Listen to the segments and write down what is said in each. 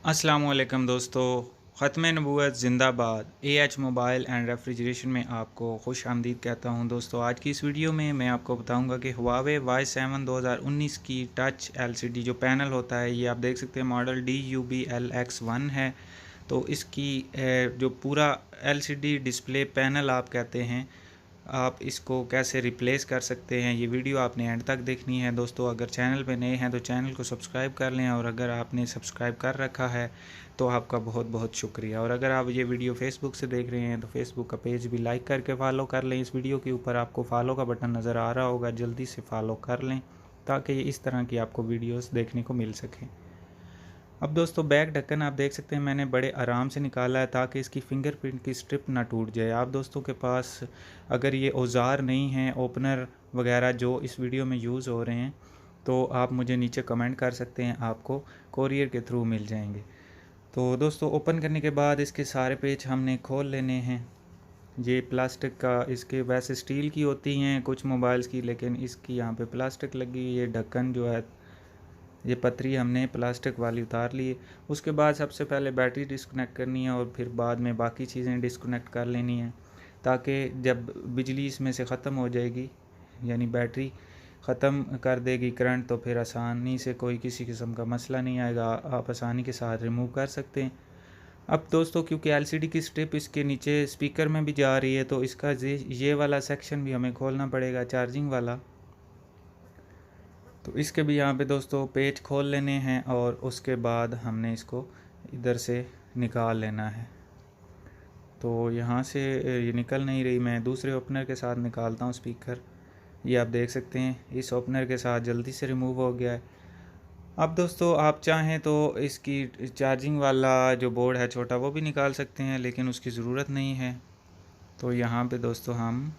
अस्सलाम वालेकुम दोस्तों। ख़त्म नबूवत ज़िंदाबाद। AH मोबाइल एंड रेफ्रिजरेशन में आपको खुश आमदीद कहता हूं। दोस्तों आज की इस वीडियो में मैं आपको बताऊंगा कि हुआवे Y7 2019 की टच LCD जो पैनल होता है, ये आप देख सकते हैं मॉडल DUBLX1 है। तो इसकी जो पूरा LCD डिस्प्ले पैनल आप कहते हैं, आप इसको कैसे रिप्लेस कर सकते हैं, ये वीडियो आपने एंड तक देखनी है। दोस्तों अगर चैनल पे नए हैं तो चैनल को सब्सक्राइब कर लें, और अगर आपने सब्सक्राइब कर रखा है तो आपका बहुत बहुत शुक्रिया। और अगर आप ये वीडियो फेसबुक से देख रहे हैं तो फेसबुक का पेज भी लाइक करके फॉलो कर लें। इस वीडियो के ऊपर आपको फॉलो का बटन नज़र आ रहा होगा, जल्दी से फॉलो कर लें ताकि इस तरह की आपको वीडियोस देखने को मिल सकें। अब दोस्तों बैक ढक्कन आप देख सकते हैं मैंने बड़े आराम से निकाला है ताकि इसकी फिंगरप्रिंट की स्ट्रिप ना टूट जाए। आप दोस्तों के पास अगर ये औज़ार नहीं हैं, ओपनर वगैरह जो इस वीडियो में यूज़ हो रहे हैं, तो आप मुझे नीचे कमेंट कर सकते हैं, आपको कोरियर के थ्रू मिल जाएंगे। तो दोस्तों ओपन करने के बाद इसके सारे पेज हमने खोल लेने हैं। ये प्लास्टिक का, इसके वैसे स्टील की होती हैं कुछ मोबाइल्स की, लेकिन इसकी यहाँ पे प्लास्टिक लगी। ये ढक्कन जो है, ये पतरी हमने प्लास्टिक वाली उतार ली है। उसके बाद सबसे पहले बैटरी डिस्कनेक्ट करनी है और फिर बाद में बाकी चीज़ें डिस्कनेक्ट कर लेनी है, ताकि जब बिजली इसमें से ख़त्म हो जाएगी, यानी बैटरी ख़त्म कर देगी करंट, तो फिर आसानी से कोई किसी किस्म का मसला नहीं आएगा, आप आसानी के साथ रिमूव कर सकते हैं। अब दोस्तों क्योंकि LCD की स्ट्रिप इसके नीचे स्पीकर में भी जा रही है, तो इसका ये वाला सेक्शन भी हमें खोलना पड़ेगा, चार्जिंग वाला। तो इसके भी यहाँ पे दोस्तों पेज खोल लेने हैं और उसके बाद हमने इसको इधर से निकाल लेना है। तो यहाँ से ये निकल नहीं रही, मैं दूसरे ओपनर के साथ निकालता हूँ स्पीकर। ये आप देख सकते हैं इस ओपनर के साथ जल्दी से रिमूव हो गया है। अब दोस्तों आप चाहें तो इसकी चार्जिंग वाला जो बोर्ड है छोटा, वो भी निकाल सकते हैं, लेकिन उसकी ज़रूरत नहीं है। तो यहाँ पे दोस्तों हम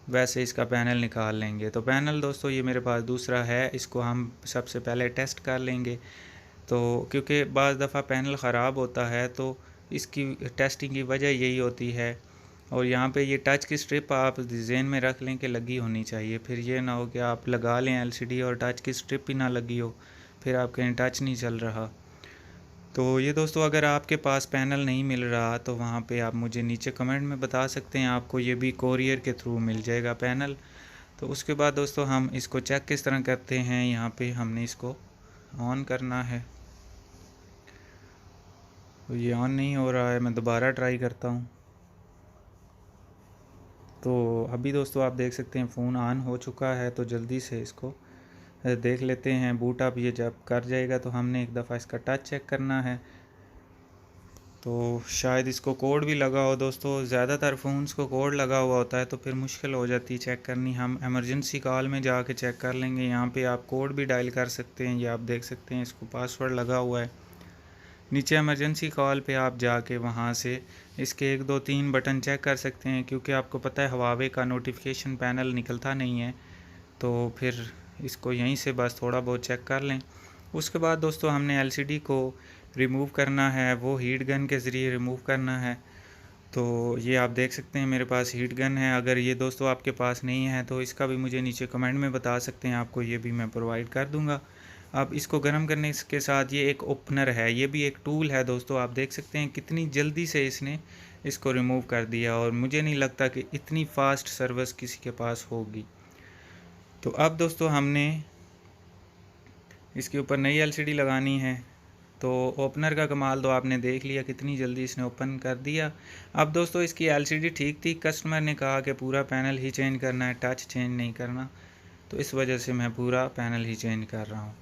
वैसे इसका पैनल निकाल लेंगे। तो पैनल दोस्तों ये मेरे पास दूसरा है, इसको हम सबसे पहले टेस्ट कर लेंगे। तो क्योंकि बाज़ दफ़ा पैनल ख़राब होता है, तो इसकी टेस्टिंग की वजह यही होती है। और यहाँ पे ये टच की स्ट्रिप आप जहन में रख लें कि लगी होनी चाहिए, फिर ये ना हो कि आप लगा लें LCD और टच की स्ट्रिप ही ना लगी हो, फिर आप कहीं टच नहीं चल रहा। तो ये दोस्तों अगर आपके पास पैनल नहीं मिल रहा तो वहाँ पे आप मुझे नीचे कमेंट में बता सकते हैं, आपको ये भी कोरियर के थ्रू मिल जाएगा पैनल। तो उसके बाद दोस्तों हम इसको चेक किस तरह करते हैं, यहाँ पे हमने इसको ऑन करना है। तो ये ऑन नहीं हो रहा है, मैं दोबारा ट्राई करता हूँ। तो अभी दोस्तों आप देख सकते हैं फ़ोन ऑन हो चुका है। तो जल्दी से इसको देख लेते हैं। बूट अप ये जब कर जाएगा तो हमने एक दफ़ा इसका टच चेक करना है। तो शायद इसको कोड भी लगा हो दोस्तों, ज़्यादातर फ़ोन्स को कोड लगा हुआ होता है तो फिर मुश्किल हो जाती है चेक करनी। हम इमरजेंसी कॉल में जाके चेक कर लेंगे। यहाँ पे आप कोड भी डायल कर सकते हैं, ये आप देख सकते हैं इसको पासवर्ड लगा हुआ है। नीचे इमरजेंसी कॉल पे आप जाके वहाँ से इसके 1 2 3 बटन चेक कर सकते हैं, क्योंकि आपको पता है हुआवे का नोटिफिकेशन पैनल निकलता नहीं है, तो फिर इसको यहीं से बस थोड़ा बहुत चेक कर लें। उसके बाद दोस्तों हमने LCD को रिमूव करना है, वो हीट गन के ज़रिए रिमूव करना है। तो ये आप देख सकते हैं मेरे पास हीट गन है। अगर ये दोस्तों आपके पास नहीं है तो इसका भी मुझे नीचे कमेंट में बता सकते हैं, आपको ये भी मैं प्रोवाइड कर दूंगा। अब इसको गर्म करने के साथ ये एक ओपनर है, ये भी एक टूल है दोस्तों। आप देख सकते हैं कितनी जल्दी से इसने इसको रिमूव कर दिया, और मुझे नहीं लगता कि इतनी फास्ट सर्विस किसी के पास होगी। तो अब दोस्तों हमने इसके ऊपर नई LCD लगानी है। तो ओपनर का कमाल तो आपने देख लिया, कितनी जल्दी इसने ओपन कर दिया। अब दोस्तों इसकी LCD ठीक थी, कस्टमर ने कहा कि पूरा पैनल ही चेंज करना है, टच चेंज नहीं करना, तो इस वजह से मैं पूरा पैनल ही चेंज कर रहा हूँ।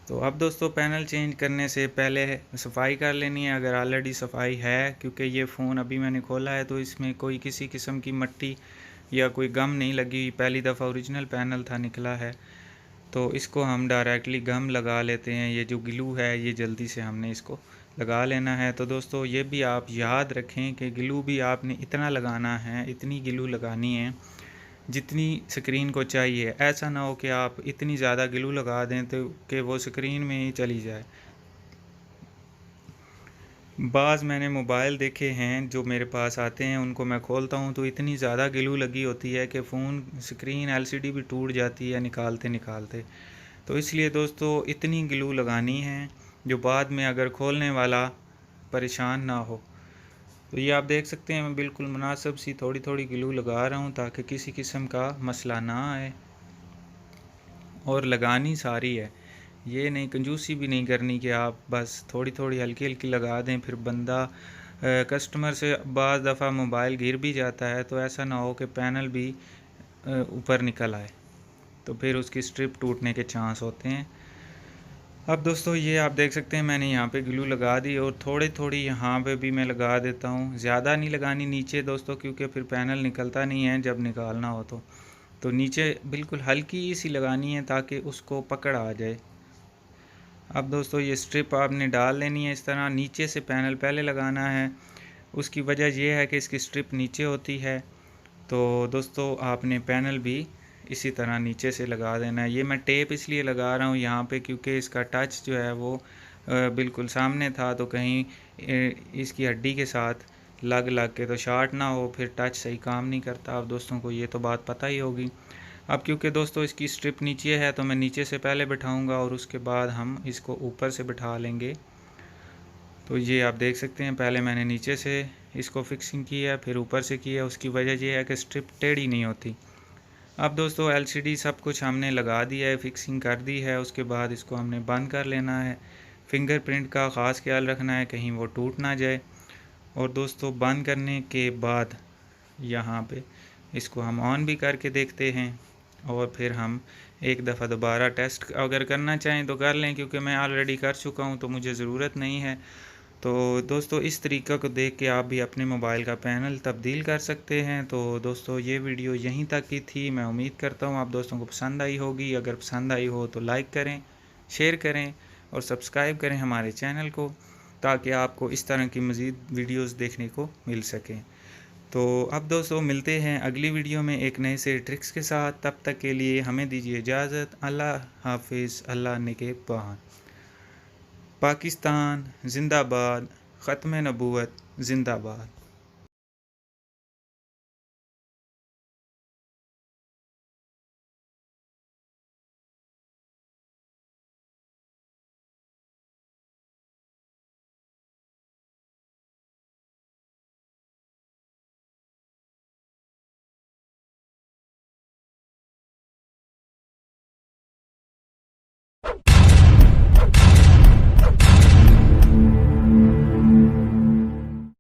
तो अब दोस्तों पैनल चेंज करने से पहले सफाई कर लेनी है, अगर ऑलरेडी सफाई है, क्योंकि ये फ़ोन अभी मैंने खोला है तो इसमें कोई किसी किस्म की मट्टी या कोई गम नहीं लगी, पहली दफ़ा ओरिजिनल पैनल था निकला है। तो इसको हम डायरेक्टली गम लगा लेते हैं, ये जो ग्लू है ये जल्दी से हमने इसको लगा लेना है। तो दोस्तों ये भी आप याद रखें कि ग्लू भी आपने इतना लगाना है, इतनी ग्लू लगानी है जितनी स्क्रीन को चाहिए। ऐसा ना हो कि आप इतनी ज़्यादा ग्लू लगा दें तो कि वो स्क्रीन में ही चली जाए। बाज़ मैंने मोबाइल देखे हैं जो मेरे पास आते हैं, उनको मैं खोलता हूँ तो इतनी ज़्यादा ग्लू लगी होती है कि फ़ोन स्क्रीन LCD भी टूट जाती है निकालते निकालते। तो इसलिए दोस्तों इतनी ग्लू लगानी है जो बाद में अगर खोलने वाला परेशान ना हो। तो ये आप देख सकते हैं मैं बिल्कुल मुनासिब सी थोड़ी थोड़ी ग्लू लगा रहा हूँ ताकि किसी किस्म का मसला ना आए। और लगानी सारी है, ये नहीं कंजूसी भी नहीं करनी कि आप बस थोड़ी थोड़ी हल्की हल्की लगा दें, फिर बंदा कस्टमर से बाज़ दफ़ा मोबाइल गिर भी जाता है तो ऐसा ना हो कि पैनल भी ऊपर निकल आए, तो फिर उसकी स्ट्रिप टूटने के चांस होते हैं। अब दोस्तों ये आप देख सकते हैं मैंने यहाँ पे ग्लू लगा दी और थोड़ी थोड़ी यहाँ पे भी मैं लगा देता हूँ, ज़्यादा नहीं लगानी नीचे दोस्तों, क्योंकि फिर पैनल निकलता नहीं है जब निकालना हो। तो नीचे बिल्कुल हल्की सी लगानी है ताकि उसको पकड़ आ जाए। अब दोस्तों ये स्ट्रिप आपने डाल लेनी है इस तरह, नीचे से पैनल पहले लगाना है। उसकी वजह यह है कि इसकी स्ट्रिप नीचे होती है, तो दोस्तों आपने पैनल भी इसी तरह नीचे से लगा देना है। ये मैं टेप इसलिए लगा रहा हूँ यहाँ पे क्योंकि इसका टच जो है वो बिल्कुल सामने था, तो कहीं इसकी हड्डी के साथ लग के तो शॉर्ट ना हो, फिर टच सही काम नहीं करता। आप दोस्तों को ये तो बात पता ही होगी। अब क्योंकि दोस्तों इसकी स्ट्रिप नीचे है तो मैं नीचे से पहले बिठाऊंगा और उसके बाद हम इसको ऊपर से बिठा लेंगे। तो ये आप देख सकते हैं पहले मैंने नीचे से इसको फिक्सिंग की है, फिर ऊपर से की है। उसकी वजह यह है कि स्ट्रिप टेढ़ी नहीं होती। अब दोस्तों एलसीडी सब कुछ हमने लगा दिया है, फिक्सिंग कर दी है। उसके बाद इसको हमने बंद कर लेना है। फिंगरप्रिंट का ख़ास ख्याल रखना है कहीं वो टूट ना जाए। और दोस्तों बंद करने के बाद यहाँ पे इसको हम ऑन भी करके देखते हैं और फिर हम एक दफ़ा दोबारा टेस्ट अगर करना चाहें तो कर लें, क्योंकि मैं ऑलरेडी कर चुका हूँ तो मुझे ज़रूरत नहीं है। तो दोस्तों इस तरीक़ा को देख के आप भी अपने मोबाइल का पैनल तब्दील कर सकते हैं। तो दोस्तों ये वीडियो यहीं तक की थी, मैं उम्मीद करता हूँ आप दोस्तों को पसंद आई होगी। अगर पसंद आई हो तो लाइक करें, शेयर करें और सब्सक्राइब करें हमारे चैनल को, ताकि आपको इस तरह की मज़ीद वीडियोज़ देखने को मिल सकें। तो अब दोस्तों मिलते हैं अगली वीडियो में एक नए से ट्रिक्स के साथ। तब तक के लिए हमें दीजिए इजाज़त। अल्लाह हाफिज़, अल्लाह निगहबान। पाकिस्तान जिंदाबाद, ख़त्म नबूवत जिंदाबाद।